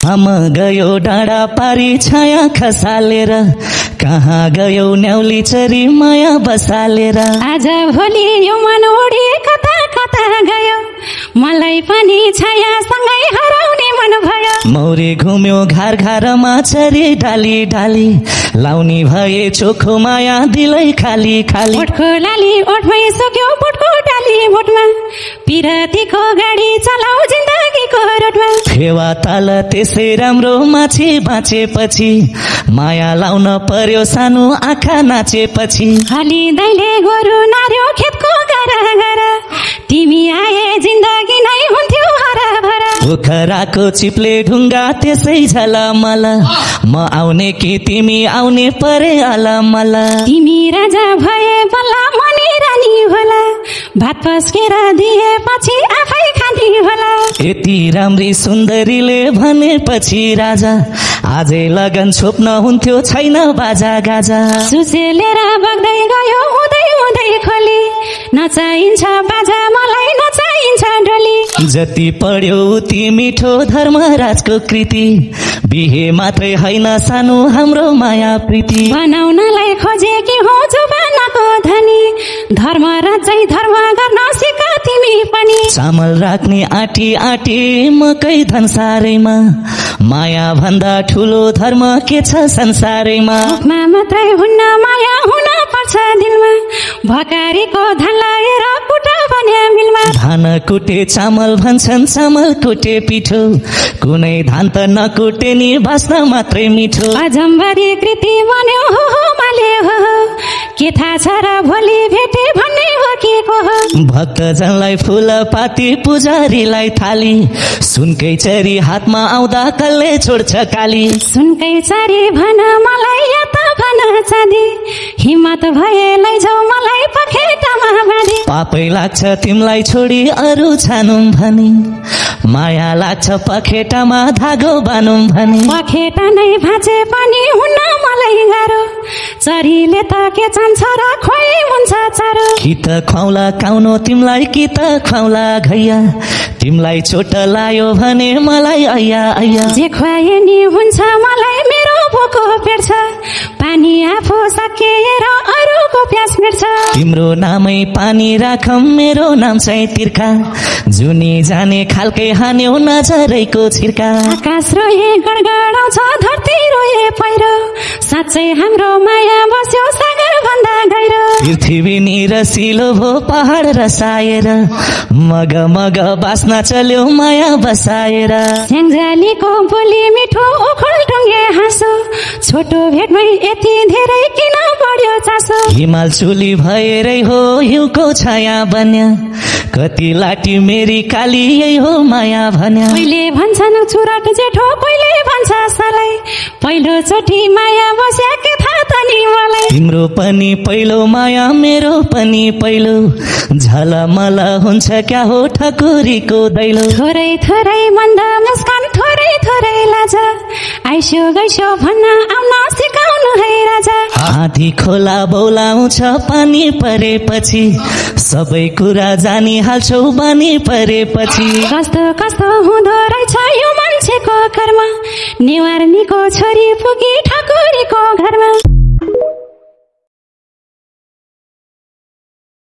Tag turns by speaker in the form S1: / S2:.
S1: हम गयो डाँडा पारी छाया खसालेर, कहाँ गयो न्याउली चरी माया बसालेर।
S2: आज भोलि यो मन उडी कता कता गयो, मलाई पनि छाया सँगै हराउने मन भयो।
S1: मौरी घुम्यो घर घरमा चरी डाली डाली, लाउनी भए चोखो माया दिलै खाली खाली।
S2: ओठको लाली ओठमै सक्यो बोटको डाली बोटमा, पिरतीको गाडी चलाऊ जिन्दगीको रोडमा।
S1: फेवा ताल त्यसै राम्रो माछी बाँचेपछि, माया लाउन पर्यो सानो आँखा नाचेपछि।
S2: खाली दैले गोरु नार्यो खेतको गारा गारा, तिमी आए जिन्दगी नै हुन्थ्यो हरा भरा।
S1: पोखराको चिप्ले ढुङ्गा त्यसै झलमल, म आउने कि तिमी आउने परे अलमल।
S2: तिमी राजा भए बल्ल मनी रानी होला, भात पस्केर दिएपछि आफै खानी होला।
S1: यति राम्री सुन्दरीले भनेपछि राजा, आजै लगन छोप्न हुन्थ्यो छैन बाजा गाजा।
S2: सुसेलेर बग्दै गयो हुँदै हुँदै खोली, नचाइन्छ बाजा मलाई नचाइन्छ डोली।
S1: जति पढ्यो उति मिठो धर्मराजको कृति, बिहे मात्रै होइन सानो हाम्रो माया प्रीति।
S2: बनाउनलाई खोजे कि हो जुबानको धनी, धर्मराज चाहिँ धर्म गर्न सिक तिमी पनि।
S1: चामल राख्ने आटी आटी मकै धनसारैमा, माया भन्दा ठुलो धर्म के छ संसारैमा।
S2: मुखमा मात्रै हुन्न माया हुन पर्छ दिलमा, भकारीको धान लगाएर कुटा बन्या मिलमा।
S1: धान कुटे चामल भन्छन् चामल कुटे पिठो, कुनै धान त नकुटे नि बाँच्न मात्रै मिठो।
S2: अजम्बरी कृति बन्यो हो माले हो, के थाहा छ र भोलि भेटे भन्ने हो के को हो।
S1: भक्तजनलाई फूल पाती पुजारीलाई थाली, सुनकै चरी हातमा आउँदा कसले छोड्छ काली।
S2: सुनकै चरी भन मलाई या त भन चाँदी, हिम्मत भए लैजाऊ मलाई पखेटामा बाँधी।
S1: पापै लाग्छ तिमीलाई छोडी अरू छानुम भनी, माया लाग्छ पखेटामा धागो बानुम भनी।
S2: पखेटा नै भाँचे पनि हुन्न मलाई गाह्रो, चरीले त के चाहन्छ र खोइ हुन्छ चारो।
S1: कि त खुवाउला काउनो तिमीलाई कि त खुवाउला घैया, तिमीलाई चोट लायो भने मलाई अಯ್या अಯ್या।
S2: जे खुवाए नि हुन्छ मलाई मेरो भोको पेट्छ, पानी आफू सकिएर अरूको प्यास मेट्छ।
S1: तिम्रो नामै पानी राखम मेरो नाम चाहिँ तिर्खा, जुनी जाने खालकै हान्यो नजरैको छिर्का।
S2: आकाश रोए गडगडाउँछ धरती रोए पहिरो, साँच्चै हाम्रो माया बस्यो सागर भन्दा गहिरो।
S1: पृथ्वी नि रसिलो भो पहाड रसाएर, मग मग बास्न चल्यो माया बसाएर।
S2: स्याङ्जालीको बोली मिठो उखुल ढुङ्गे हाँसो, छोटो भेटमै यति धेरै किन बढ्यो चासो।
S1: हिमाल चुली भएरै हो हिउँको छाया बन्या, कति लाटी मेरी काली यही हो माया भन्या।
S2: कहिले भन्छन् चुरट जेठो कहिले भन्छ सालाई, पहिलो चोटि माया बस्या के थाहा त नि मलाई।
S1: तिम्रो पनि पहिलो माया मेरो पनि पहिलो, झलमल हुन्छ क्या हो ठकुरीको दैलो।
S2: थोरै थोरै मन्द मुस्कान थोरै थोरै लाज, आइसो गइसो भन्न आउन सिकाउनु है राजा।
S1: हाथी खोला बौलाउँछ पानी परेपछि, सबै कुरा जानी हाल्छौ बानी परेपछि।
S2: कस्तो कस्तो हुँदो रहेछ यो मान्छेको कर्म, नेवारनीको छोरी पुगी ठकुरीको घरमा।